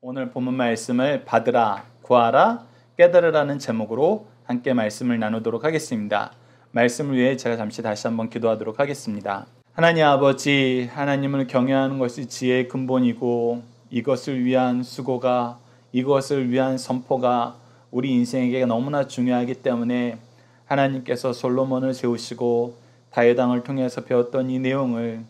오늘 본문 말씀을 받으라, 구하라, 깨달으라는 제목으로 함께 말씀을 나누도록 하겠습니다. 말씀을 위해 제가 잠시 다시 한번 기도하도록 하겠습니다. 하나님 아버지, 하나님을 경외하는 것이 지혜의 근본이고 이것을 위한 수고가, 이것을 위한 선포가 우리 인생에게 너무나 중요하기 때문에 하나님께서 솔로몬을 세우시고 다윗 왕을 통해서 배웠던 이 내용을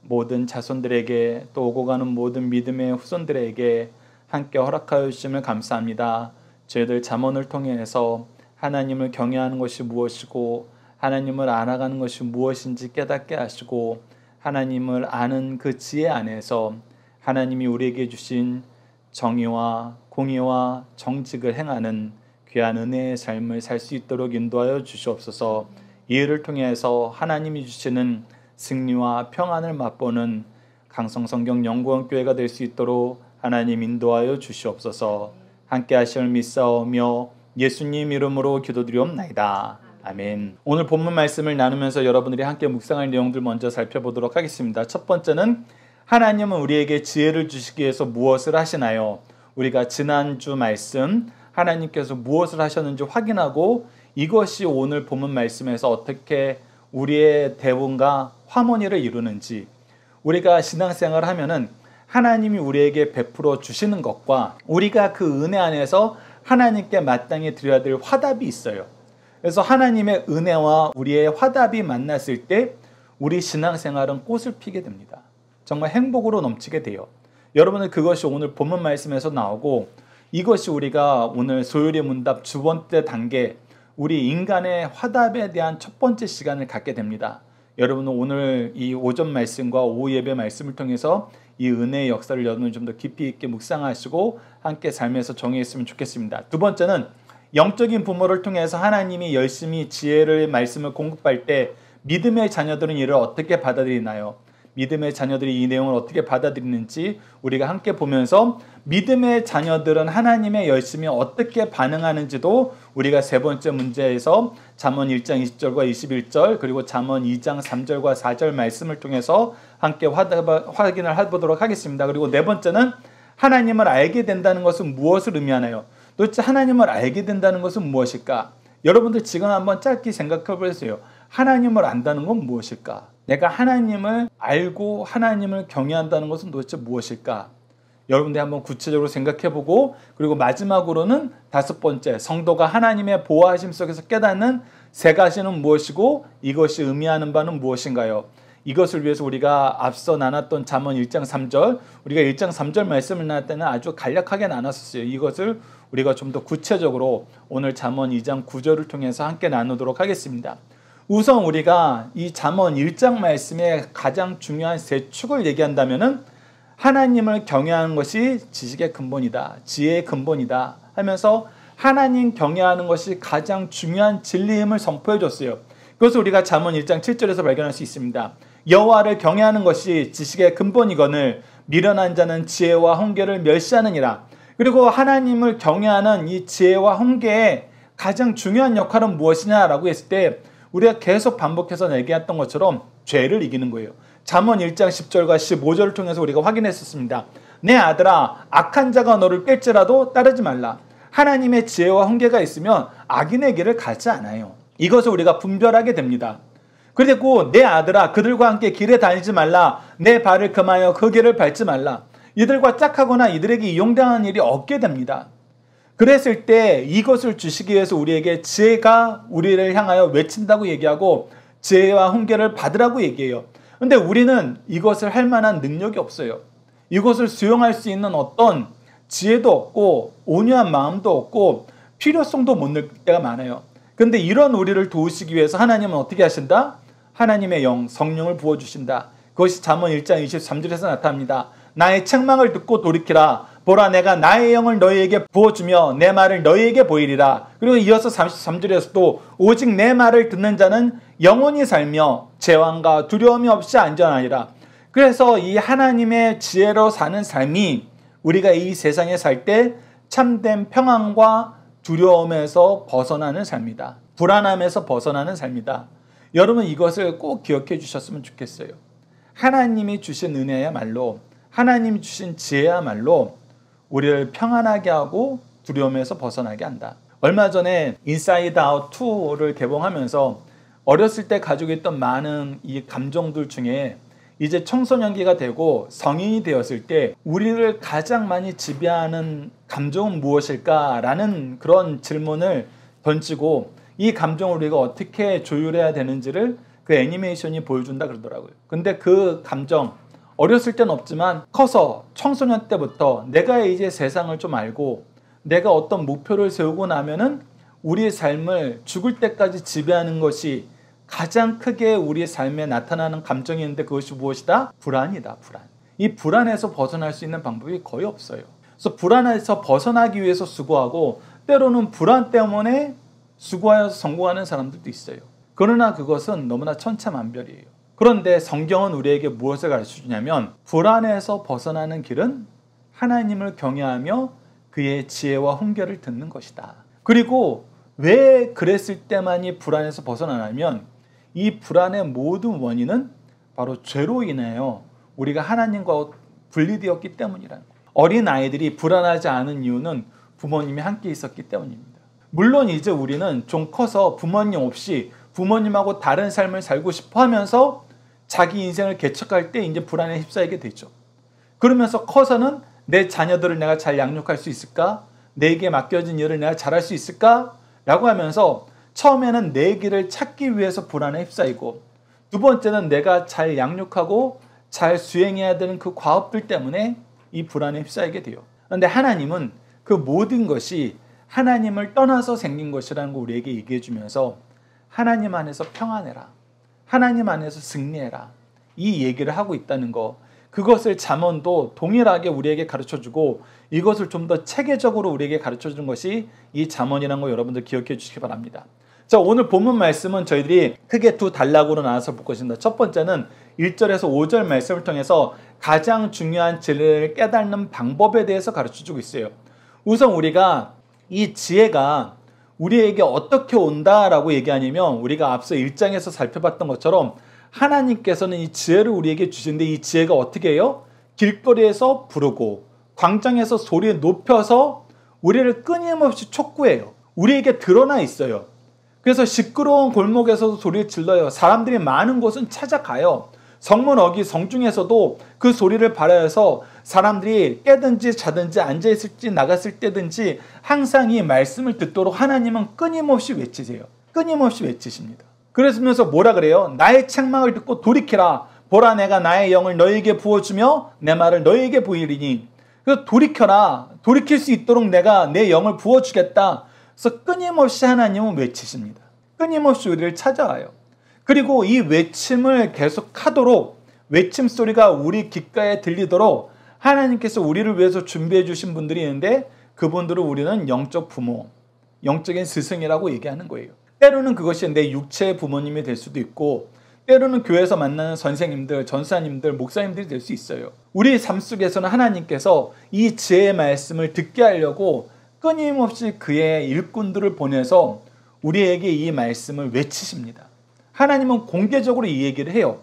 모든 자손들에게 또 오고 가는 모든 믿음의 후손들에게 함께 허락하여 주심을 감사합니다. 저희들 잠언을 통해서 하나님을 경외하는 것이 무엇이고 하나님을 알아가는 것이 무엇인지 깨닫게 하시고 하나님을 아는 그 지혜 안에서 하나님이 우리에게 주신 정의와 공의와 정직을 행하는 귀한 은혜의 삶을 살 수 있도록 인도하여 주시옵소서. 이 일을 통해서 하나님이 주시는 승리와 평안을 맛보는 강성성경연구원교회가 될 수 있도록 하나님 인도하여 주시옵소서. 함께 하심을 믿사오며 예수님 이름으로 기도드리옵나이다. 아멘. 오늘 본문 말씀을 나누면서 여러분들이 함께 묵상할 내용들 먼저 살펴보도록 하겠습니다. 첫 번째는 하나님은 우리에게 지혜를 주시기 위해서 무엇을 하시나요? 우리가 지난주 말씀 하나님께서 무엇을 하셨는지 확인하고 이것이 오늘 본문 말씀에서 어떻게 우리의 대본과 화모니를 이루는지, 우리가 신앙생활을 하면은 하나님이 우리에게 베풀어 주시는 것과 우리가 그 은혜 안에서 하나님께 마땅히 드려야 될 화답이 있어요. 그래서 하나님의 은혜와 우리의 화답이 만났을 때 우리 신앙생활은 꽃을 피게 됩니다. 정말 행복으로 넘치게 돼요. 여러분은 그것이 오늘 본문 말씀에서 나오고 이것이 우리가 오늘 소율의 문답 두 번째 단계, 우리 인간의 화답에 대한 첫 번째 시간을 갖게 됩니다. 여러분은 오늘 이 오전 말씀과 오후 예배 말씀을 통해서 이 은혜의 역사를 여러분 좀 더 깊이 있게 묵상하시고 함께 삶에서 정의했으면 좋겠습니다. 두 번째는 영적인 부모를 통해서 하나님이 열심히 지혜를 말씀을 공급할 때 믿음의 자녀들은 이를 어떻게 받아들이나요? 믿음의 자녀들이 이 내용을 어떻게 받아들이는지 우리가 함께 보면서 믿음의 자녀들은 하나님의 열심히 어떻게 반응하는지도 우리가 세 번째 문제에서 잠언 1장 20절과 21절 그리고 잠언 2장 3절과 4절 말씀을 통해서 함께 확인을 해보도록 하겠습니다. 그리고 네 번째는 하나님을 알게 된다는 것은 무엇을 의미하나요? 도대체 하나님을 알게 된다는 것은 무엇일까? 여러분들 지금 한번 짧게 생각해 보세요. 하나님을 안다는 건 무엇일까? 내가 하나님을 알고 하나님을 경외한다는 것은 도대체 무엇일까? 여러분들 한번 구체적으로 생각해보고, 그리고 마지막으로는 다섯 번째, 성도가 하나님의 보호하심 속에서 깨닫는 세 가지는 무엇이고 이것이 의미하는 바는 무엇인가요? 이것을 위해서 우리가 앞서 나눴던 잠언 1장 3절, 우리가 1장 3절 말씀을 나눌 때는 아주 간략하게 나눴었어요. 이것을 우리가 좀 더 구체적으로 오늘 잠언 2장 9절을 통해서 함께 나누도록 하겠습니다. 우선 우리가 이 잠언 1장 말씀의 가장 중요한 세 축을 얘기한다면은 하나님을 경외하는 것이 지식의 근본이다, 지혜의 근본이다 하면서 하나님 경외하는 것이 가장 중요한 진리임을 선포해 줬어요. 그것을 우리가 잠언 1장 7절에서 발견할 수 있습니다. 여호와를 경외하는 것이 지식의 근본이거늘 미련한 자는 지혜와 훈계를 멸시하느니라. 그리고 하나님을 경외하는 이 지혜와 훈계의 가장 중요한 역할은 무엇이냐라고 했을 때 우리가 계속 반복해서 얘기했던 것처럼 죄를 이기는 거예요. 잠언 1장 10절과 15절을 통해서 우리가 확인했었습니다. 내 아들아, 악한 자가 너를 뺄지라도 따르지 말라. 하나님의 지혜와 훈계가 있으면 악인의 길을 가지 않아요. 이것을 우리가 분별하게 됩니다. 그리고 내 아들아, 그들과 함께 길에 다니지 말라. 내 발을 금하여 그 길을 밟지 말라. 이들과 짝하거나 이들에게 이용당하는 일이 없게 됩니다. 그랬을 때 이것을 주시기 위해서 우리에게 지혜가 우리를 향하여 외친다고 얘기하고 지혜와 훈계를 받으라고 얘기해요. 근데 우리는 이것을 할 만한 능력이 없어요. 이것을 수용할 수 있는 어떤 지혜도 없고 온유한 마음도 없고 필요성도 못 느낄 때가 많아요. 근데 이런 우리를 도우시기 위해서 하나님은 어떻게 하신다? 하나님의 영, 성령을 부어주신다. 그것이 잠언 1장 23절에서 나타납니다. 나의 책망을 듣고 돌이키라. 보라, 내가 나의 영을 너희에게 부어주며 내 말을 너희에게 보이리라. 그리고 이어서 33절에서도 오직 내 말을 듣는 자는 영원히 살며 재앙과 두려움이 없이 안전하리라. 그래서 이 하나님의 지혜로 사는 삶이 우리가 이 세상에 살 때 참된 평안과 두려움에서 벗어나는 삶이다. 불안함에서 벗어나는 삶이다. 여러분 이것을 꼭 기억해 주셨으면 좋겠어요. 하나님이 주신 은혜야말로, 하나님이 주신 지혜야말로 우리를 평안하게 하고 두려움에서 벗어나게 한다. 얼마 전에 인사이드 아웃 2를 개봉하면서 어렸을 때 가지고 있던 많은 이 감정들 중에 이제 청소년기가 되고 성인이 되었을 때 우리를 가장 많이 지배하는 감정은 무엇일까라는 그런 질문을 던지고 이 감정을 우리가 어떻게 조율해야 되는지를 그 애니메이션이 보여준다 그러더라고요. 근데 그 감정 어렸을 때는 없지만 커서 청소년 때부터 내가 이제 세상을 좀 알고 내가 어떤 목표를 세우고 나면은 우리의 삶을 죽을 때까지 지배하는 것이 가장 크게 우리의 삶에 나타나는 감정이 있는데 그것이 무엇이다? 불안이다. 불안. 이 불안에서 벗어날 수 있는 방법이 거의 없어요. 그래서 불안에서 벗어나기 위해서 수고하고 때로는 불안 때문에 수고하여서 성공하는 사람들도 있어요. 그러나 그것은 너무나 천차만별이에요. 그런데 성경은 우리에게 무엇을 가르쳐주냐면 불안에서 벗어나는 길은 하나님을 경외하며 그의 지혜와 훈계를 듣는 것이다. 그리고 왜 그랬을 때만이 불안에서 벗어나냐면 이 불안의 모든 원인은 바로 죄로 인하여 우리가 하나님과 분리되었기 때문이라는 거예요. 어린 아이들이 불안하지 않은 이유는 부모님이 함께 있었기 때문입니다. 물론 이제 우리는 좀 커서 부모님 없이 부모님하고 다른 삶을 살고 싶어 하면서 자기 인생을 개척할 때 이제 불안에 휩싸이게 되죠. 그러면서 커서는 내 자녀들을 내가 잘 양육할 수 있을까? 내게 맡겨진 일을 내가 잘할 수 있을까? 라고 하면서 처음에는 내 길을 찾기 위해서 불안에 휩싸이고 두 번째는 내가 잘 양육하고 잘 수행해야 되는 그 과업들 때문에 이 불안에 휩싸이게 돼요. 그런데 하나님은 그 모든 것이 하나님을 떠나서 생긴 것이라는 걸 우리에게 얘기해 주면서 하나님 안에서 평안해라. 하나님 안에서 승리해라. 이 얘기를 하고 있다는 거. 그것을 잠언도 동일하게 우리에게 가르쳐주고 이것을 좀 더 체계적으로 우리에게 가르쳐주는 것이 이 잠언이라는 거 여러분들 기억해 주시기 바랍니다. 자, 오늘 본문 말씀은 저희들이 크게 두 단락으로 나눠서 볼 것입니다. 첫 번째는 1절에서 5절 말씀을 통해서 가장 중요한 진리를 깨닫는 방법에 대해서 가르쳐주고 있어요. 우선 우리가 이 지혜가 우리에게 어떻게 온다라고 얘기하냐면 우리가 앞서 1장에서 살펴봤던 것처럼 하나님께서는 이 지혜를 우리에게 주시는데 이 지혜가 어떻게 해요? 길거리에서 부르고 광장에서 소리 높여서 우리를 끊임없이 촉구해요. 우리에게 드러나 있어요. 그래서 시끄러운 골목에서도 소리를 질러요. 사람들이 많은 곳은 찾아가요. 성문 어기 성중에서도 그 소리를 발하여서 사람들이 깨든지 자든지 앉아있을지 나갔을 때든지 항상 이 말씀을 듣도록 하나님은 끊임없이 외치세요. 끊임없이 외치십니다. 그러면서 뭐라 그래요? 나의 책망을 듣고 돌이키라. 보라 내가 나의 영을 너에게 부어주며 내 말을 너에게 보이리니. 그래서 돌이켜라. 돌이킬 수 있도록 내가 내 영을 부어주겠다. 그래서 끊임없이 하나님은 외치십니다. 끊임없이 우리를 찾아와요. 그리고 이 외침을 계속하도록 외침 소리가 우리 귓가에 들리도록 하나님께서 우리를 위해서 준비해 주신 분들이 있는데 그분들을 우리는 영적 부모, 영적인 스승이라고 얘기하는 거예요. 때로는 그것이 내 육체의 부모님이 될 수도 있고 때로는 교회에서 만나는 선생님들, 전사님들, 목사님들이 될 수 있어요. 우리 삶 속에서는 하나님께서 이 지혜의 말씀을 듣게 하려고 끊임없이 그의 일꾼들을 보내서 우리에게 이 말씀을 외치십니다. 하나님은 공개적으로 이 얘기를 해요.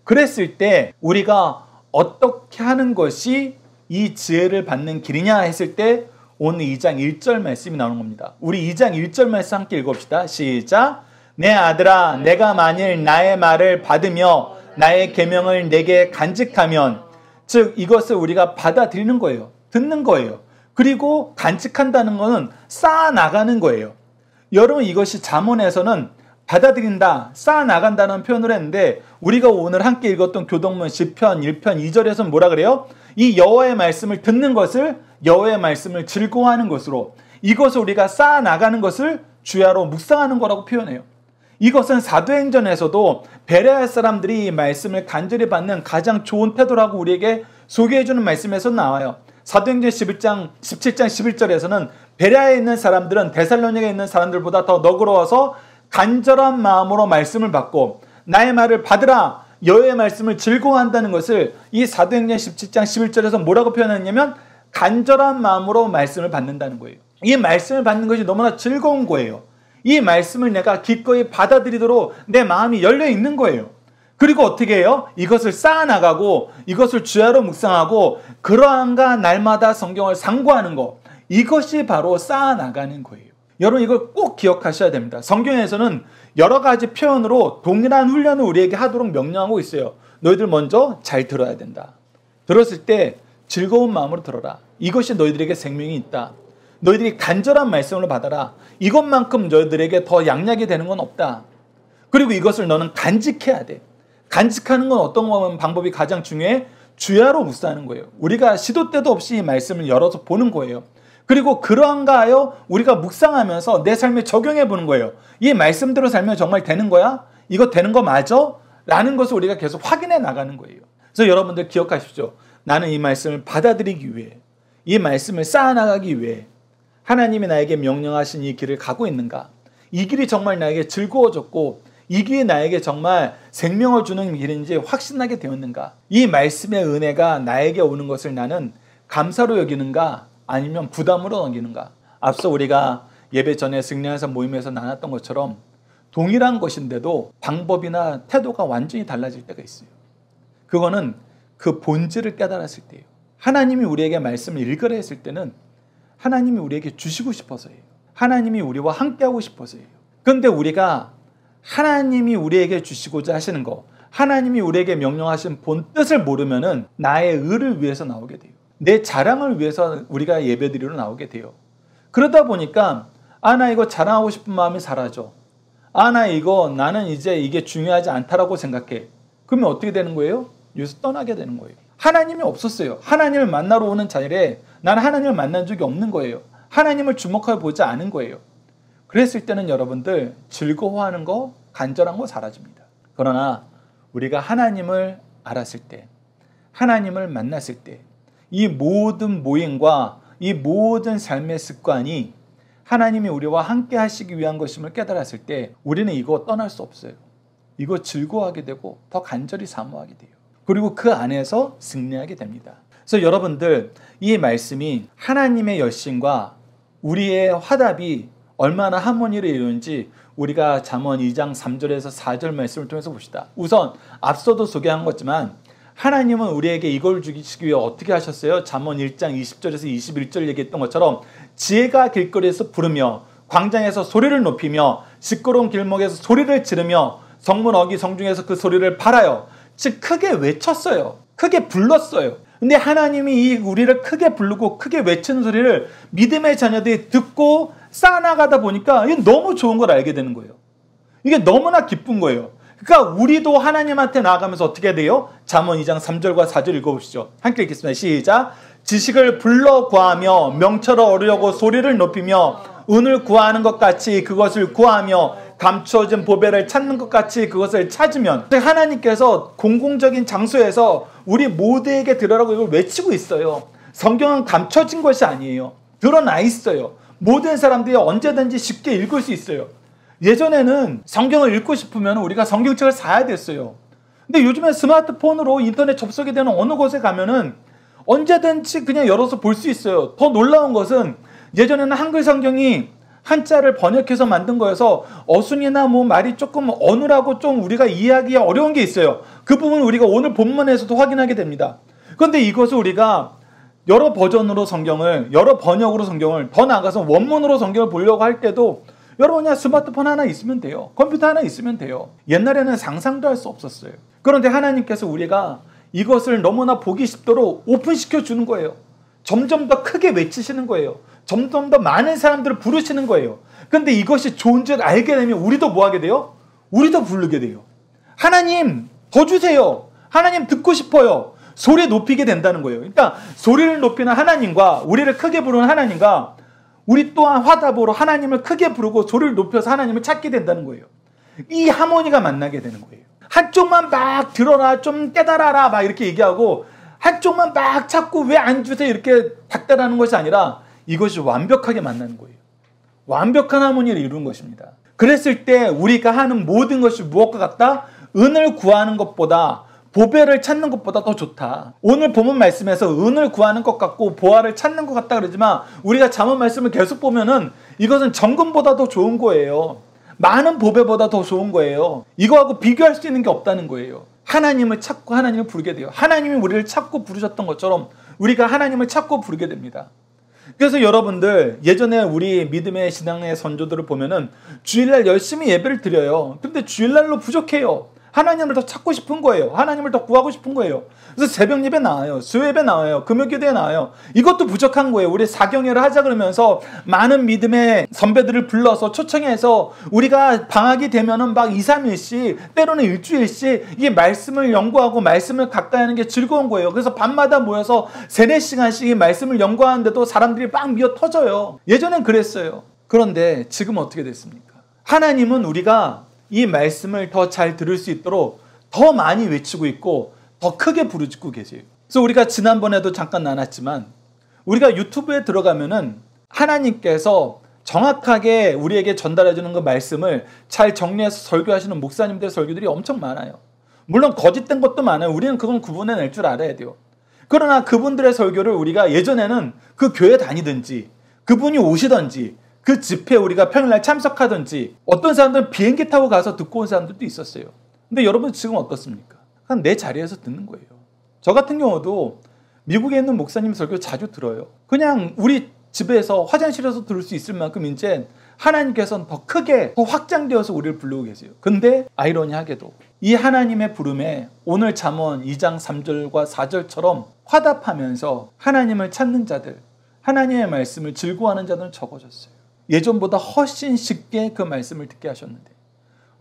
그랬을 때 우리가 어떻게 하는 것이 이 지혜를 받는 길이냐 했을 때 오늘 2장 1절 말씀이 나오는 겁니다. 우리 2장 1절 말씀 함께 읽읍시다. 시작. 내 아들아 내가 만일 나의 말을 받으며 나의 계명을 내게 간직하면 즉 이것을 우리가 받아들이는 거예요. 듣는 거예요. 그리고 간직한다는 것은 쌓아나가는 거예요. 여러분 이것이 잠언에서는 받아들인다, 쌓아나간다는 표현을 했는데 우리가 오늘 함께 읽었던 교동문 시편 1편 2절에서는 뭐라 그래요? 이 여호와의 말씀을 듣는 것을 여호와의 말씀을 즐거워하는 것으로 이것을 우리가 쌓아나가는 것을 주야로 묵상하는 거라고 표현해요. 이것은 사도행전에서도 베레아 사람들이 이 말씀을 간절히 받는 가장 좋은 태도라고 우리에게 소개해주는 말씀에서 나와요. 사도행전 17장 11절에서는 베레아에 있는 사람들은 데살로니가에 있는 사람들보다 더 너그러워서 간절한 마음으로 말씀을 받고 나의 말을 받으라 여호와의 말씀을 즐거워한다는 것을 이 사도행전 17장 11절에서 뭐라고 표현했냐면 간절한 마음으로 말씀을 받는다는 거예요. 이 말씀을 받는 것이 너무나 즐거운 거예요. 이 말씀을 내가 기꺼이 받아들이도록 내 마음이 열려 있는 거예요. 그리고 어떻게 해요? 이것을 쌓아나가고 이것을 주야로 묵상하고 그러한가 날마다 성경을 상고하는 것. 이것이 바로 쌓아나가는 거예요. 여러분 이걸 꼭 기억하셔야 됩니다. 성경에서는 여러 가지 표현으로 동일한 훈련을 우리에게 하도록 명령하고 있어요. 너희들 먼저 잘 들어야 된다. 들었을 때 즐거운 마음으로 들어라. 이것이 너희들에게 생명이 있다. 너희들이 간절한 말씀을 받아라. 이것만큼 너희들에게 더 양약이 되는 건 없다. 그리고 이것을 너는 간직해야 돼. 간직하는 건 어떤 방법이 가장 중요해? 주야로 묵상하는 거예요. 우리가 시도 때도 없이 이 말씀을 열어서 보는 거예요. 그리고 그러한가 하여 우리가 묵상하면서 내 삶에 적용해 보는 거예요. 이 말씀대로 살면 정말 되는 거야? 이거 되는 거 맞아? 라는 것을 우리가 계속 확인해 나가는 거예요. 그래서 여러분들 기억하십시오. 나는 이 말씀을 받아들이기 위해, 이 말씀을 쌓아나가기 위해 하나님이 나에게 명령하신 이 길을 가고 있는가? 이 길이 정말 나에게 즐거워졌고 이 길이 나에게 정말 생명을 주는 길인지 확신하게 되었는가? 이 말씀의 은혜가 나에게 오는 것을 나는 감사로 여기는가? 아니면 부담으로 넘기는가? 앞서 우리가 예배 전에 승리하사 모임에서 나눴던 것처럼 동일한 것인데도 방법이나 태도가 완전히 달라질 때가 있어요. 그거는 그 본질을 깨달았을 때예요. 하나님이 우리에게 말씀을 읽으라 했을 때는 하나님이 우리에게 주시고 싶어서예요. 하나님이 우리와 함께하고 싶어서예요. 그런데 우리가 하나님이 우리에게 주시고자 하시는 거, 하나님이 우리에게 명령하신 본 뜻을 모르면은 나의 의를 위해서 나오게 돼요. 내 자랑을 위해서 우리가 예배드리러 나오게 돼요. 그러다 보니까 나 이거 자랑하고 싶은 마음이 사라져. 나는 이제 이게 중요하지 않다라고 생각해. 그러면 어떻게 되는 거예요? 여기서 떠나게 되는 거예요. 하나님이 없었어요. 하나님을 만나러 오는 자리에 나는 하나님을 만난 적이 없는 거예요. 하나님을 주목하여 보지 않은 거예요. 그랬을 때는 여러분들 즐거워하는 거, 간절한 거 사라집니다. 그러나 우리가 하나님을 알았을 때, 하나님을 만났을 때 이 모든 모임과 이 모든 삶의 습관이 하나님이 우리와 함께 하시기 위한 것임을 깨달았을 때 우리는 이거 떠날 수 없어요. 이거 즐거워하게 되고 더 간절히 사모하게 돼요. 그리고 그 안에서 승리하게 됩니다. 그래서 여러분들 이 말씀이 하나님의 열심과 우리의 화답이 얼마나 하모니를 이루는지 우리가 잠언 2장 3절에서 4절 말씀을 통해서 봅시다. 우선 앞서도 소개한 거지만 하나님은 우리에게 이걸 주시기 위해 어떻게 하셨어요? 잠언 1장 20절에서 21절 얘기했던 것처럼 지혜가 길거리에서 부르며 광장에서 소리를 높이며 시끄러운 길목에서 소리를 지르며 성문 어기 성중에서 그 소리를 발하여 즉 크게 외쳤어요. 크게 불렀어요. 근데 하나님이 우리를 크게 부르고 크게 외치는 소리를 믿음의 자녀들이 듣고 쌓아나가다 보니까 이게 너무 좋은 걸 알게 되는 거예요. 이게 너무나 기쁜 거예요. 그러니까 우리도 하나님한테 나아가면서 어떻게 돼요? 잠언 2장 3절과 4절 읽어보시죠. 함께 읽겠습니다. 시작. 지식을 불러 구하며 명철을 얻으려고 소리를 높이며 은을 구하는 것 같이 그것을 구하며 감추어진 보배를 찾는 것 같이 그것을 찾으면 하나님께서 공공적인 장소에서 우리 모두에게 들으라고 이걸 외치고 있어요. 성경은 감춰진 것이 아니에요. 드러나 있어요. 모든 사람들이 언제든지 쉽게 읽을 수 있어요. 예전에는 성경을 읽고 싶으면 우리가 성경책을 사야 됐어요. 근데 요즘에 스마트폰으로 인터넷 접속이 되는 어느 곳에 가면은 언제든지 그냥 열어서 볼 수 있어요. 더 놀라운 것은 예전에는 한글 성경이 한자를 번역해서 만든 거여서 어순이나 말이 조금 어눌하고 좀 우리가 이해하기 어려운 게 있어요. 그 부분 우리가 오늘 본문에서도 확인하게 됩니다. 그런데 이것을 우리가 여러 버전으로 성경을, 여러 번역으로 성경을, 더 나아가서 원문으로 성경을 보려고 할 때도 여러분 그냥 스마트폰 하나 있으면 돼요. 컴퓨터 하나 있으면 돼요. 옛날에는 상상도 할 수 없었어요. 그런데 하나님께서 우리가 이것을 너무나 보기 쉽도록 오픈시켜 주는 거예요. 점점 더 크게 외치시는 거예요. 점점 더 많은 사람들을 부르시는 거예요. 그런데 이것이 좋은 줄 알게 되면 우리도 뭐 하게 돼요? 우리도 부르게 돼요. 하나님 더 주세요. 하나님 듣고 싶어요. 소리 높이게 된다는 거예요. 그러니까 소리를 높이는 하나님과 우리를 크게 부르는 하나님과 우리 또한 화답으로 하나님을 크게 부르고 소리를 높여서 하나님을 찾게 된다는 거예요. 이 하모니가 만나게 되는 거예요. 한쪽만 막 들어라, 좀 깨달아라 막 이렇게 얘기하고 한쪽만 막 찾고 왜 안 주세요 이렇게 닥달하는 것이 아니라 이것이 완벽하게 만나는 거예요. 완벽한 하모니를 이루는 것입니다. 그랬을 때 우리가 하는 모든 것이 무엇과 같다? 은을 구하는 것보다 보배를 찾는 것보다 더 좋다. 오늘 본문 말씀에서 은을 구하는 것 같고 보화를 찾는 것 같다 그러지만 우리가 잠언 말씀을 계속 보면은 이것은 정금보다 더 좋은 거예요. 많은 보배보다 더 좋은 거예요. 이거하고 비교할 수 있는 게 없다는 거예요. 하나님을 찾고 하나님을 부르게 돼요. 하나님이 우리를 찾고 부르셨던 것처럼 우리가 하나님을 찾고 부르게 됩니다. 그래서 여러분들 예전에 우리 믿음의 신앙의 선조들을 보면은 주일날 열심히 예배를 드려요. 근데 주일날로 부족해요. 하나님을 더 찾고 싶은 거예요. 하나님을 더 구하고 싶은 거예요. 그래서 새벽 예배 나와요. 수요 예배 나와요. 금요 기도에 나와요. 이것도 부족한 거예요. 우리 사경회를 하자 그러면서 많은 믿음의 선배들을 불러서 초청해서 우리가 방학이 되면은 막 2, 3일씩 때로는 일주일씩 이 말씀을 연구하고 말씀을 가까이 하는 게 즐거운 거예요. 그래서 밤마다 모여서 3, 4시간씩 이 말씀을 연구하는데도 사람들이 막 미어 터져요. 예전엔 그랬어요. 그런데 지금 어떻게 됐습니까? 하나님은 우리가 이 말씀을 더 잘 들을 수 있도록 더 많이 외치고 있고 더 크게 부르짖고 계세요. 그래서 우리가 지난번에도 잠깐 나눴지만 우리가 유튜브에 들어가면은 하나님께서 정확하게 우리에게 전달해 주는 그 말씀을 잘 정리해서 설교하시는 목사님들의 설교들이 엄청 많아요. 물론 거짓된 것도 많아요. 우리는 그건 구분해낼 줄 알아야 돼요. 그러나 그분들의 설교를 우리가 예전에는 그 교회 다니든지 그분이 오시든지 그 집회에 우리가 평일날 참석하든지 어떤 사람들은 비행기 타고 가서 듣고 온 사람들도 있었어요. 근데 여러분 지금 어떻습니까? 그냥 내 자리에서 듣는 거예요. 저 같은 경우도 미국에 있는 목사님 설교 자주 들어요. 그냥 우리 집에서 화장실에서 들을 수 있을 만큼 이제 하나님께서는 더 크게 더 확장되어서 우리를 부르고 계세요. 근데 아이러니하게도 이 하나님의 부름에 오늘 잠언 2장 3절과 4절처럼 화답하면서 하나님을 찾는 자들, 하나님의 말씀을 즐거워하는 자들은 적어졌어요. 예전보다 훨씬 쉽게 그 말씀을 듣게 하셨는데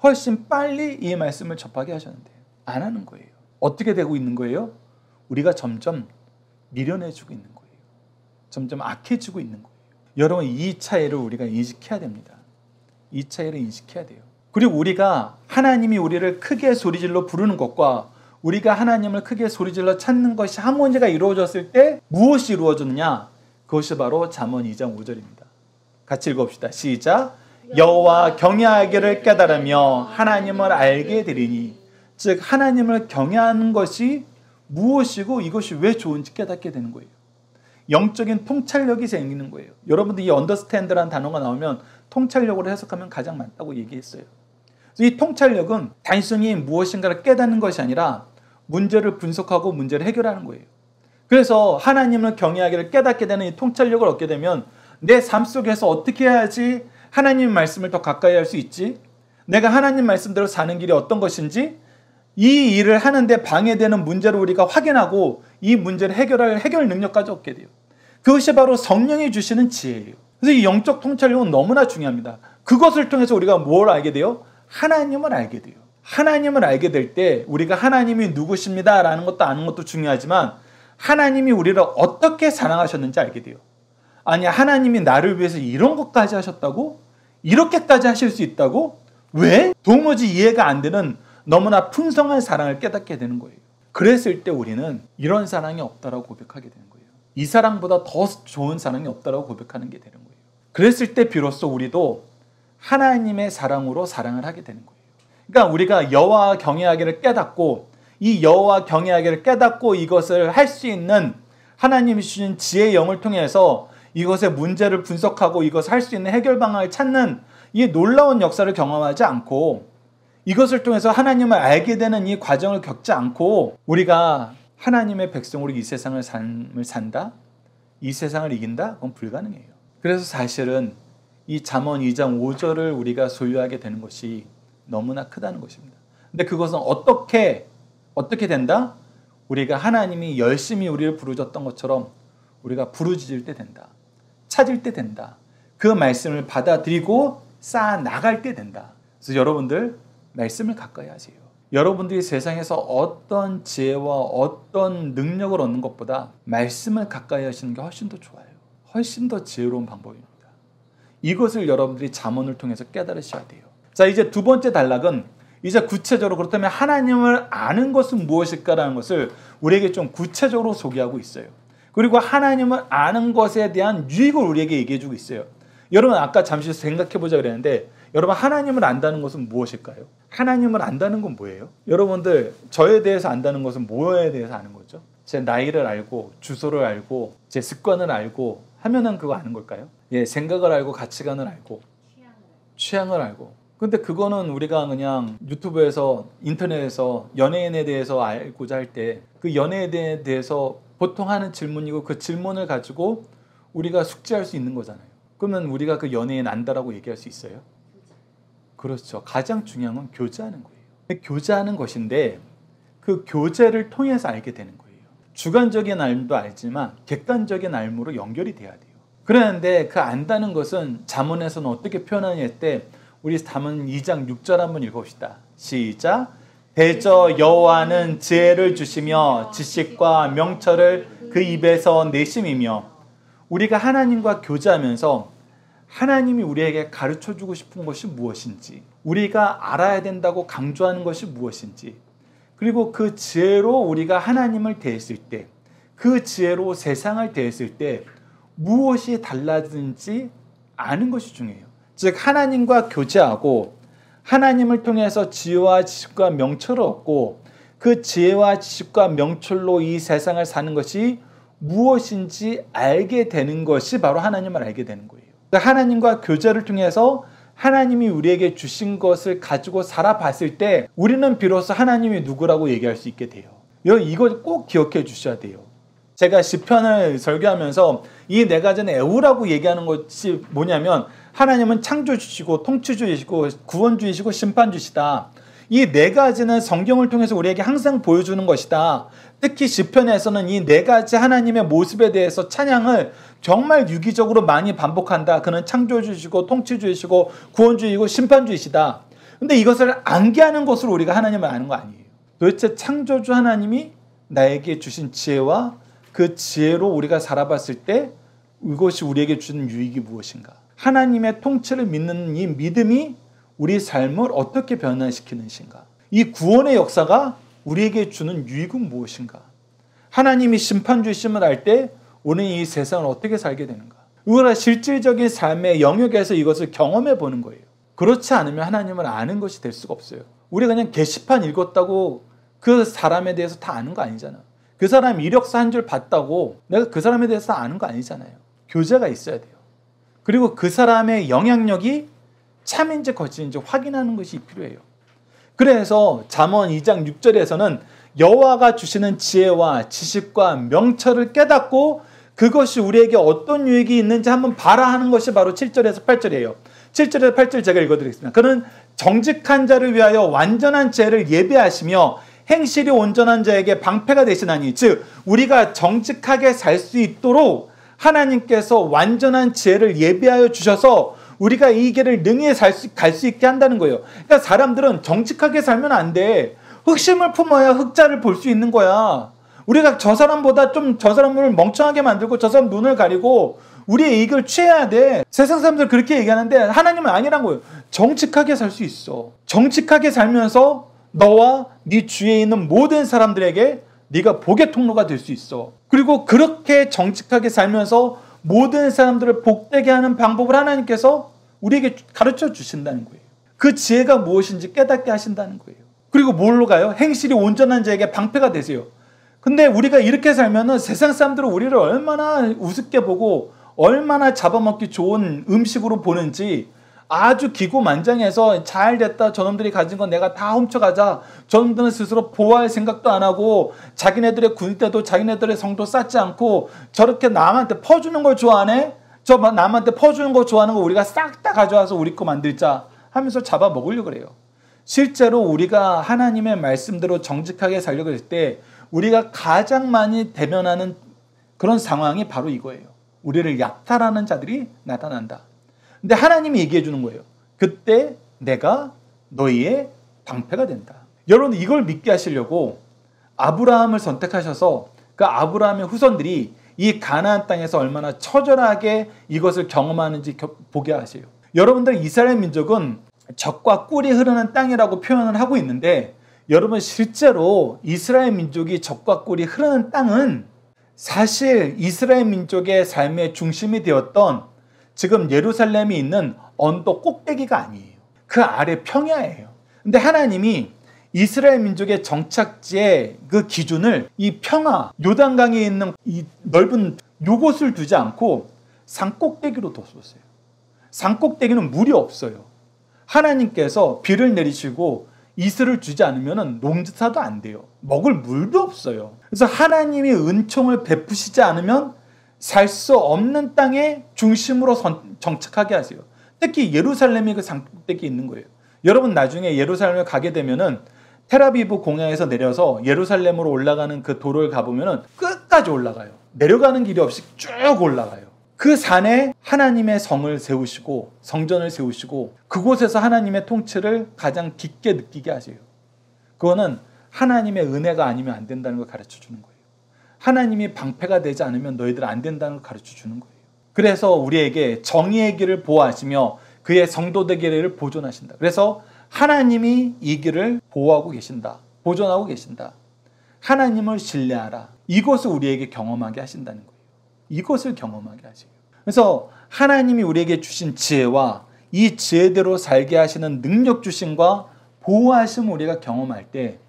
훨씬 빨리 이 말씀을 접하게 하셨는데 안 하는 거예요. 어떻게 되고 있는 거예요? 우리가 점점 미련해지고 있는 거예요. 점점 악해지고 있는 거예요. 여러분 이 차이를 우리가 인식해야 됩니다. 이 차이를 인식해야 돼요. 그리고 우리가 하나님이 우리를 크게 소리질러 부르는 것과 우리가 하나님을 크게 소리질러 찾는 것이 하모니가 이루어졌을 때 무엇이 이루어졌느냐? 그것이 바로 잠언 2장 5절입니다. 같이 읽읍시다. 시작. 여호와 경외하기를 깨달으며 하나님을 알게 되리니 즉 하나님을 경외하는 것이 무엇이고 이것이 왜 좋은지 깨닫게 되는 거예요. 영적인 통찰력이 생기는 거예요. 여러분들 이 understand라는 단어가 나오면 통찰력으로 해석하면 가장 맞다고 얘기했어요. 그래서 이 통찰력은 단순히 무엇인가를 깨닫는 것이 아니라 문제를 분석하고 문제를 해결하는 거예요. 그래서 하나님을 경외하기를 깨닫게 되는 이 통찰력을 얻게 되면 내 삶 속에서 어떻게 해야지 하나님의 말씀을 더 가까이 할 수 있지? 내가 하나님 말씀대로 사는 길이 어떤 것인지 이 일을 하는데 방해되는 문제를 우리가 확인하고 이 문제를 해결할 해결 능력까지 얻게 돼요. 그것이 바로 성령이 주시는 지혜예요. 그래서 이 영적 통찰력은 너무나 중요합니다. 그것을 통해서 우리가 뭘 알게 돼요? 하나님을 알게 돼요. 하나님을 알게 될 때 우리가 하나님이 누구십니다 라는 것도 아는 것도 중요하지만 하나님이 우리를 어떻게 사랑하셨는지 알게 돼요. 아니 하나님이 나를 위해서 이런 것까지 하셨다고? 이렇게까지 하실 수 있다고? 왜? 도무지 이해가 안 되는 너무나 풍성한 사랑을 깨닫게 되는 거예요. 그랬을 때 우리는 이런 사랑이 없다라고 고백하게 되는 거예요. 이 사랑보다 더 좋은 사랑이 없다라고 고백하는 게 되는 거예요. 그랬을 때 비로소 우리도 하나님의 사랑으로 사랑을 하게 되는 거예요. 그러니까 우리가 여호와 경외하기를 깨닫고 이 여호와 경외하기를 깨닫고 이것을 할 수 있는 하나님이 주신 지혜의 영을 통해서 이것의 문제를 분석하고 이것을 할 수 있는 해결 방안을 찾는 이 놀라운 역사를 경험하지 않고 이것을 통해서 하나님을 알게 되는 이 과정을 겪지 않고 우리가 하나님의 백성으로 이 세상을 삶을 산다? 이 세상을 이긴다? 그건 불가능해요. 그래서 사실은 이 잠언 2장 5절을 우리가 소유하게 되는 것이 너무나 크다는 것입니다. 근데 그것은 어떻게 된다? 우리가 하나님이 열심히 우리를 부르셨던 것처럼 우리가 부르짖을 때 된다. 찾을 때 된다. 그 말씀을 받아들이고 쌓아 나갈 때 된다. 그래서 여러분들 말씀을 가까이 하세요. 여러분들이 세상에서 어떤 지혜와 어떤 능력을 얻는 것보다 말씀을 가까이 하시는 게 훨씬 더 좋아요. 훨씬 더 지혜로운 방법입니다. 이것을 여러분들이 잠언을 통해서 깨달으셔야 돼요. 자, 이제 두 번째 단락은 이제 구체적으로 그렇다면 하나님을 아는 것은 무엇일까라는 것을 우리에게 좀 구체적으로 소개하고 있어요. 그리고 하나님을 아는 것에 대한 유익을 우리에게 얘기해주고 있어요. 여러분 아까 잠시 생각해보자 그랬는데 여러분 하나님을 안다는 것은 무엇일까요? 하나님을 안다는 건 뭐예요? 여러분들 저에 대해서 안다는 것은 뭐에 대해서 아는 거죠? 제 나이를 알고 주소를 알고 제 습관을 알고 하면은 그거 아는 걸까요? 예, 생각을 알고 가치관을 알고 취향을 알고 근데 그거는 우리가 그냥 유튜브에서 인터넷에서 연예인에 대해서 알고자 할 때 그 연예인에 대해서 보통 하는 질문이고 그 질문을 가지고 우리가 숙지할 수 있는 거잖아요. 그러면 우리가 그 연예인 안다라고 얘기할 수 있어요? 그렇죠. 가장 중요한 건 교제하는 거예요. 교제하는 것인데 그 교제를 통해서 알게 되는 거예요. 주관적인 알도 알지만 객관적인 알무로 연결이 돼야 돼요. 그런데 그 안다는 것은 잠언에서는 어떻게 표현하냐 할 때 우리 잠언 2장 6절 한번 읽어봅시다. 시작. 대저 여호와는 지혜를 주시며 지식과 명철을 그 입에서 내심이며 우리가 하나님과 교제하면서 하나님이 우리에게 가르쳐주고 싶은 것이 무엇인지 우리가 알아야 된다고 강조하는 것이 무엇인지 그리고 그 지혜로 우리가 하나님을 대했을 때 그 지혜로 세상을 대했을 때 무엇이 달라지는지 아는 것이 중요해요. 즉 하나님과 교제하고 하나님을 통해서 지혜와 지식과 명철을 얻고 그 지혜와 지식과 명철로 이 세상을 사는 것이 무엇인지 알게 되는 것이 바로 하나님을 알게 되는 거예요. 하나님과 교제를 통해서 하나님이 우리에게 주신 것을 가지고 살아봤을 때 우리는 비로소 하나님이 누구라고 얘기할 수 있게 돼요. 이걸 꼭 기억해 주셔야 돼요. 제가 시편을 설교하면서 이 네 가지는 애우라고 얘기하는 것이 뭐냐면 하나님은 창조주시고 통치주이시고 구원주이시고 심판주시다. 이 네 가지는 성경을 통해서 우리에게 항상 보여주는 것이다. 특히 시편에서는 이 네 가지 하나님의 모습에 대해서 찬양을 정말 유기적으로 많이 반복한다. 그는 창조주이시고 통치주이시고 구원주이고 심판주이시다. 근데 이것을 암기하는 것으로 우리가 하나님을 아는 거 아니에요. 도대체 창조주 하나님이 나에게 주신 지혜와 그 지혜로 우리가 살아봤을 때 이것이 우리에게 주는 유익이 무엇인가? 하나님의 통치를 믿는 이 믿음이 우리 삶을 어떻게 변화시키는가? 이 구원의 역사가 우리에게 주는 유익은 무엇인가? 하나님이 심판주이심을 알 때 우리는 이 세상을 어떻게 살게 되는가? 우리가 실질적인 삶의 영역에서 이것을 경험해 보는 거예요. 그렇지 않으면 하나님을 아는 것이 될 수가 없어요. 우리가 그냥 게시판 읽었다고 그 사람에 대해서 다 아는 거 아니잖아. 그 사람 이력서 한 줄 봤다고 내가 그 사람에 대해서 아는 거 아니잖아요. 교제가 있어야 돼요. 그리고 그 사람의 영향력이 참인지 거짓인지 확인하는 것이 필요해요. 그래서 잠언 2장 6절에서는 여호와가 주시는 지혜와 지식과 명철을 깨닫고 그것이 우리에게 어떤 유익이 있는지 한번 봐라 하는 것이 바로 7절에서 8절이에요. 7절에서 8절 제가 읽어드리겠습니다. 그는 정직한 자를 위하여 완전한 지혜를 예비하시며 행실이 온전한 자에게 방패가 되시나니 즉 우리가 정직하게 살 수 있도록 하나님께서 완전한 지혜를 예비하여 주셔서 우리가 이 길을 능히 갈 수 있게 한다는 거예요. 그러니까 사람들은 정직하게 살면 안 돼. 흑심을 품어야 흑자를 볼 수 있는 거야. 우리가 저 사람보다 좀 저 사람을 멍청하게 만들고 저 사람 눈을 가리고 우리의 이익을 취해야 돼. 세상 사람들 그렇게 얘기하는데 하나님은 아니란 거예요. 정직하게 살 수 있어. 정직하게 살면서 너와 네 주위에 있는 모든 사람들에게 네가 복의 통로가 될 수 있어. 그리고 그렇게 정직하게 살면서 모든 사람들을 복되게 하는 방법을 하나님께서 우리에게 가르쳐 주신다는 거예요. 그 지혜가 무엇인지 깨닫게 하신다는 거예요. 그리고 뭘로 가요? 행실이 온전한 자에게 방패가 되세요. 근데 우리가 이렇게 살면은 세상 사람들은 우리를 얼마나 우습게 보고 얼마나 잡아먹기 좋은 음식으로 보는지 아주 기고만장해서 잘 됐다. 저놈들이 가진 건 내가 다 훔쳐가자. 저놈들은 스스로 보호할 생각도 안 하고 자기네들의 군 때도 자기네들의 성도 쌓지 않고 저렇게 남한테 퍼주는 걸 좋아하네. 저 남한테 퍼주는 거 좋아하는 거 우리가 싹 다 가져와서 우리 거 만들자 하면서 잡아먹으려고 그래요. 실제로 우리가 하나님의 말씀대로 정직하게 살려고 할 때 우리가 가장 많이 대면하는 그런 상황이 바로 이거예요. 우리를 약탈하는 자들이 나타난다. 근데 하나님이 얘기해 주는 거예요. 그때 내가 너희의 방패가 된다. 여러분 이걸 믿게 하시려고 아브라함을 선택하셔서 그 아브라함의 후손들이 이 가나안 땅에서 얼마나 처절하게 이것을 경험하는지 보게 하세요. 여러분들 이스라엘 민족은 젖과 꿀이 흐르는 땅이라고 표현을 하고 있는데 여러분 실제로 이스라엘 민족이 젖과 꿀이 흐르는 땅은 사실 이스라엘 민족의 삶의 중심이 되었던 지금 예루살렘이 있는 언덕 꼭대기가 아니에요. 그 아래 평야예요. 근데 하나님이 이스라엘 민족의 정착지의 그 기준을 이 평야, 요단강에 있는 이 넓은 요곳을 두지 않고 산 꼭대기로 뒀었어요. 산 꼭대기는 물이 없어요. 하나님께서 비를 내리시고 이슬을 주지 않으면 농사도 안 돼요. 먹을 물도 없어요. 그래서 하나님이 은총을 베푸시지 않으면 살 수 없는 땅에 중심으로 정착하게 하세요. 특히 예루살렘이 그 상대기 있는 거예요. 여러분 나중에 예루살렘을 가게 되면은 텔아비브 공항에서 내려서 예루살렘으로 올라가는 그 도로를 가보면은 끝까지 올라가요. 내려가는 길이 없이 쭉 올라가요. 그 산에 하나님의 성을 세우시고 성전을 세우시고 그곳에서 하나님의 통치를 가장 깊게 느끼게 하세요. 그거는 하나님의 은혜가 아니면 안 된다는 걸 가르쳐 주는 거예요. 하나님이 방패가 되지 않으면 너희들 안 된다는 걸 가르쳐 주는 거예요. 그래서 우리에게 정의의 길을 보호하시며 그의 성도들의 길을 보존하신다. 그래서 하나님이 이 길을 보호하고 계신다. 보존하고 계신다. 하나님을 신뢰하라. 이것을 우리에게 경험하게 하신다는 거예요. 이것을 경험하게 하세요. 그래서 하나님이 우리에게 주신 지혜와 이 지혜대로 살게 하시는 능력 주심과 보호하심을 우리가 경험할 때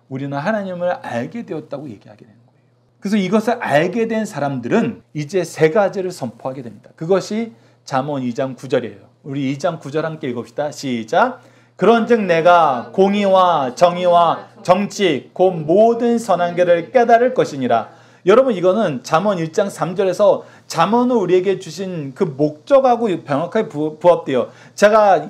우리는 하나님을 알게 되었다고 얘기하게 되는 거예요. 그래서 이것을 알게 된 사람들은 이제 세 가지를 선포하게 됩니다. 그것이 잠언 2장 9절이에요. 우리 2장 9절 함께 읽읍시다. 시작. 그런즉 내가 공의와 정의와 정직 곧 모든 선한 길을 깨달을 것이니라. 여러분 이거는 잠언 1장 3절에서 잠언을 우리에게 주신 그 목적하고 명확하게 부합돼요. 제가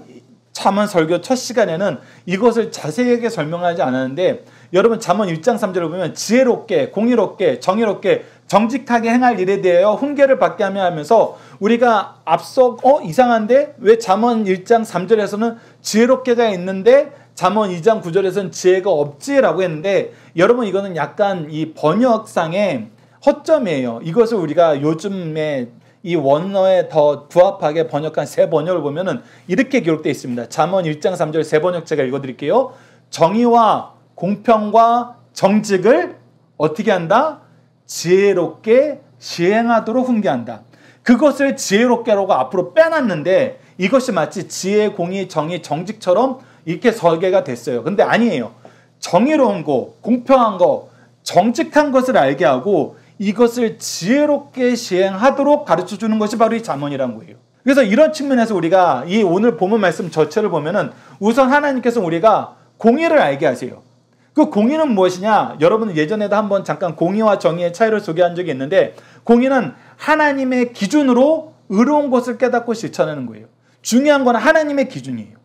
잠언 설교 첫 시간에는 이것을 자세하게 설명하지 않았는데 여러분 잠언 1장 3절을 보면 지혜롭게 공의롭게 정의롭게 정직하게 행할 일에 대하여 훈계를 받게 하며 하면서 우리가 앞서 이상한데 왜 잠언 1장 3절에서는 지혜롭게가 있는데 잠언 2장 9절에서는 지혜가 없지라고 했는데 여러분 이거는 약간 이 번역상의 허점이에요. 이것을 우리가 요즘에 이 원어에 더 부합하게 번역한 새 번역을 보면은 이렇게 기록되어 있습니다. 잠언 1장 3절 새 번역 제가 읽어드릴게요. 정의와 공평과 정직을 어떻게 한다? 지혜롭게 시행하도록 훈계한다. 그것을 지혜롭게라고 앞으로 빼놨는데 이것이 마치 지혜, 공의, 정의, 정직처럼 이렇게 설계가 됐어요. 근데 아니에요. 정의로운 거, 공평한 거, 정직한 것을 알게 하고 이것을 지혜롭게 시행하도록 가르쳐주는 것이 바로 이 잠언이라는 거예요. 그래서 이런 측면에서 우리가 이 오늘 본문 말씀 전체를 보면은 우선 하나님께서 우리가 공의를 알게 하세요. 그 공의는 무엇이냐? 여러분 예전에도 한번 잠깐 공의와 정의의 차이를 소개한 적이 있는데 공의는 하나님의 기준으로 의로운 것을 깨닫고 실천하는 거예요. 중요한 건 하나님의 기준이에요.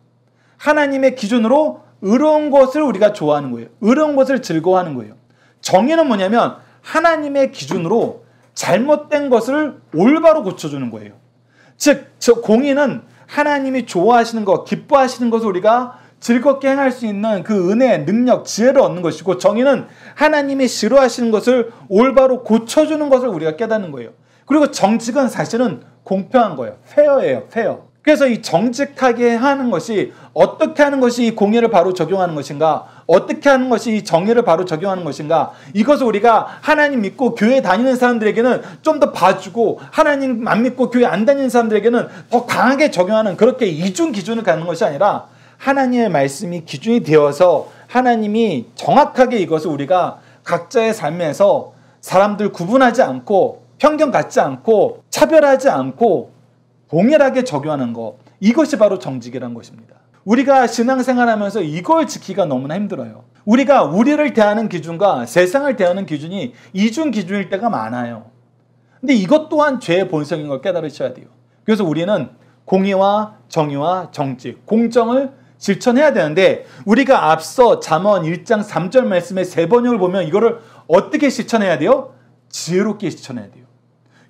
하나님의 기준으로 의로운 것을 우리가 좋아하는 거예요. 의로운 것을 즐거워하는 거예요. 정의는 뭐냐면 하나님의 기준으로 잘못된 것을 올바로 고쳐주는 거예요. 즉, 공의는 하나님이 좋아하시는 것, 기뻐하시는 것을 우리가 즐겁게 행할 수 있는 그 은혜, 능력, 지혜를 얻는 것이고 정의는 하나님이 싫어하시는 것을 올바로 고쳐주는 것을 우리가 깨닫는 거예요. 그리고 정직은 사실은 공평한 거예요. 페어예요. 페어. 그래서 이 정직하게 하는 것이 어떻게 하는 것이 이 공의를 바로 적용하는 것인가? 어떻게 하는 것이 이 정의를 바로 적용하는 것인가? 이것을 우리가 하나님 믿고 교회 다니는 사람들에게는 좀 더 봐주고 하나님 안 믿고 교회 안 다니는 사람들에게는 더 강하게 적용하는 그렇게 이중 기준을 갖는 것이 아니라 하나님의 말씀이 기준이 되어서 하나님이 정확하게 이것을 우리가 각자의 삶에서 사람들 구분하지 않고 편견 갖지 않고 차별하지 않고 동일하게 적용하는 것, 이것이 바로 정직이라는 것입니다. 우리가 신앙생활하면서 이걸 지키기가 너무나 힘들어요. 우리가 우리를 대하는 기준과 세상을 대하는 기준이 이중 기준일 때가 많아요. 근데 이것 또한 죄의 본성인 걸 깨달으셔야 돼요. 그래서 우리는 공의와 정의와 정직, 공정을 실천해야 되는데 우리가 앞서 잠언 1장 3절 말씀의 세 번역을 보면 이거를 어떻게 실천해야 돼요? 지혜롭게 실천해야 돼요.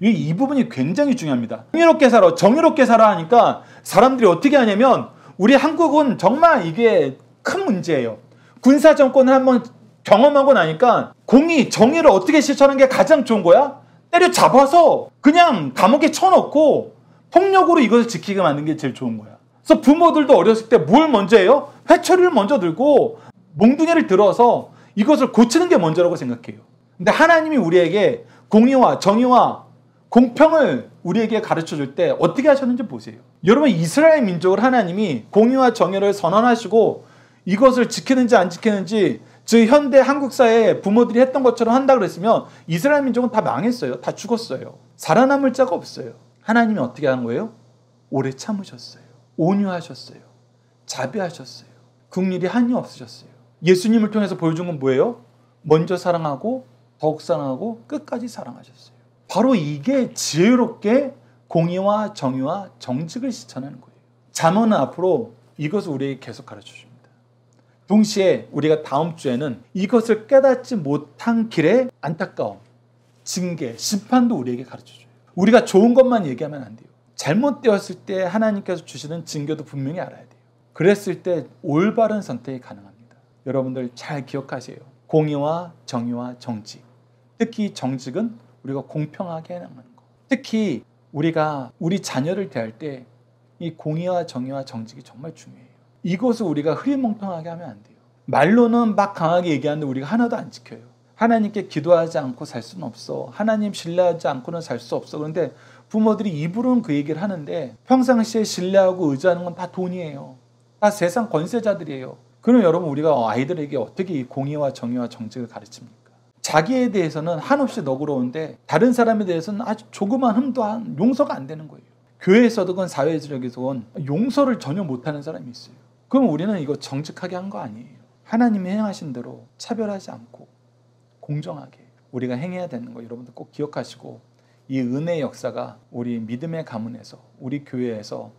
이 부분이 굉장히 중요합니다. 정의롭게 살아, 정의롭게 살아 하니까 사람들이 어떻게 하냐면 우리 한국은 정말 이게 큰 문제예요. 군사정권을 한번 경험하고 나니까 공의, 정의를 어떻게 실천하는 게 가장 좋은 거야? 때려잡아서 그냥 감옥에 쳐넣고 폭력으로 이것을 지키게 만드는 게 제일 좋은 거야. 그래서 부모들도 어렸을 때 뭘 먼저 해요? 회초리를 먼저 들고 몽둥이를 들어서 이것을 고치는 게 먼저라고 생각해요. 근데 하나님이 우리에게 공의와 정의와 공평을 우리에게 가르쳐줄 때 어떻게 하셨는지 보세요. 여러분 이스라엘 민족을 하나님이 공의와 정의를 선언하시고 이것을 지키는지 안 지키는지 즉 현대 한국 사회에 부모들이 했던 것처럼 한다 그랬으면 이스라엘 민족은 다 망했어요. 다 죽었어요. 살아남을 자가 없어요. 하나님이 어떻게 한 거예요? 오래 참으셨어요. 온유하셨어요. 자비하셨어요. 국률이 한이 없으셨어요. 예수님을 통해서 보여준 건 뭐예요? 먼저 사랑하고 더욱 사랑하고 끝까지 사랑하셨어요. 바로 이게 지혜롭게 공의와 정의와 정직을 실천하는 거예요. 잠언은 앞으로 이것을 우리에게 계속 가르쳐 줍니다. 동시에 우리가 다음 주에는 이것을 깨닫지 못한 길의 안타까움, 징계, 심판도 우리에게 가르쳐줘요. 우리가 좋은 것만 얘기하면 안 돼요. 잘못되었을 때 하나님께서 주시는 징계도 분명히 알아야 돼요. 그랬을 때 올바른 선택이 가능합니다. 여러분들 잘 기억하세요. 공의와 정의와 정직. 특히 정직은 우리가 공평하게 행하는 거. 특히 우리가 우리 자녀를 대할 때 이 공의와 정의와 정직이 정말 중요해요. 이것을 우리가 흐리멍텅하게 하면 안 돼요. 말로는 막 강하게 얘기하는데 우리가 하나도 안 지켜요. 하나님께 기도하지 않고 살 수는 없어. 하나님 신뢰하지 않고는 살 수 없어. 그런데 부모들이 입으로는 그 얘기를 하는데 평상시에 신뢰하고 의지하는 건 다 돈이에요. 다 세상 권세자들이에요. 그럼 여러분 우리가 아이들에게 어떻게 이 공의와 정의와 정직을 가르칩니까? 자기에 대해서는 한없이 너그러운데 다른 사람에 대해서는 아주 조그만 흠도 용서가 안 되는 거예요. 교회에서든 사회적에서든 용서를 전혀 못하는 사람이 있어요. 그럼 우리는 이거 정직하게 한 거 아니에요. 하나님이 행하신 대로 차별하지 않고 공정하게 우리가 행해야 되는 거 여러분들 꼭 기억하시고 이 은혜의 역사가 우리 믿음의 가문에서 우리 교회에서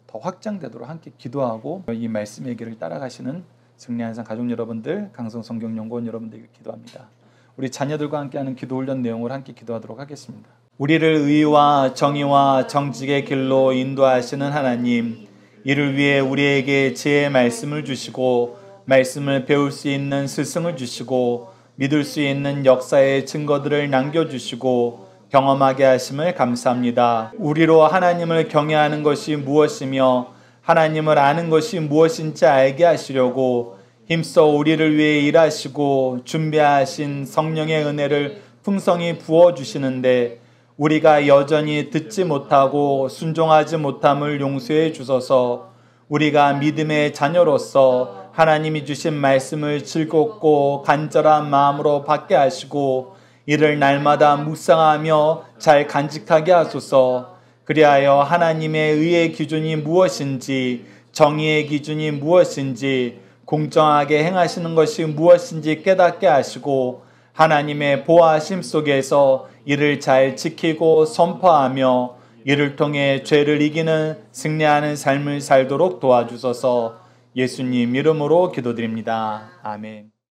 더 확장되도록 함께 기도하고 이 말씀의 길을 따라가시는 승리한산 가족 여러분들, 강성성경연구원 여러분들에게 기도합니다. 우리 자녀들과 함께하는 기도훈련 내용을 함께 기도하도록 하겠습니다. 우리를 의와 정의와 정직의 길로 인도하시는 하나님, 이를 위해 우리에게 지혜의 말씀을 주시고 말씀을 배울 수 있는 스승을 주시고 믿을 수 있는 역사의 증거들을 남겨주시고 경험하게 하심을 감사합니다. 우리로 하나님을 경외하는 것이 무엇이며 하나님을 아는 것이 무엇인지 알게 하시려고 힘써 우리를 위해 일하시고 준비하신 성령의 은혜를 풍성히 부어주시는데 우리가 여전히 듣지 못하고 순종하지 못함을 용서해 주소서. 우리가 믿음의 자녀로서 하나님이 주신 말씀을 즐겁고 간절한 마음으로 받게 하시고 이를 날마다 묵상하며 잘 간직하게 하소서. 그리하여 하나님의 의의 기준이 무엇인지 정의의 기준이 무엇인지 공정하게 행하시는 것이 무엇인지 깨닫게 하시고 하나님의 보호하심 속에서 이를 잘 지키고 선포하며 이를 통해 죄를 이기는 승리하는 삶을 살도록 도와주소서. 예수님 이름으로 기도드립니다. 아멘.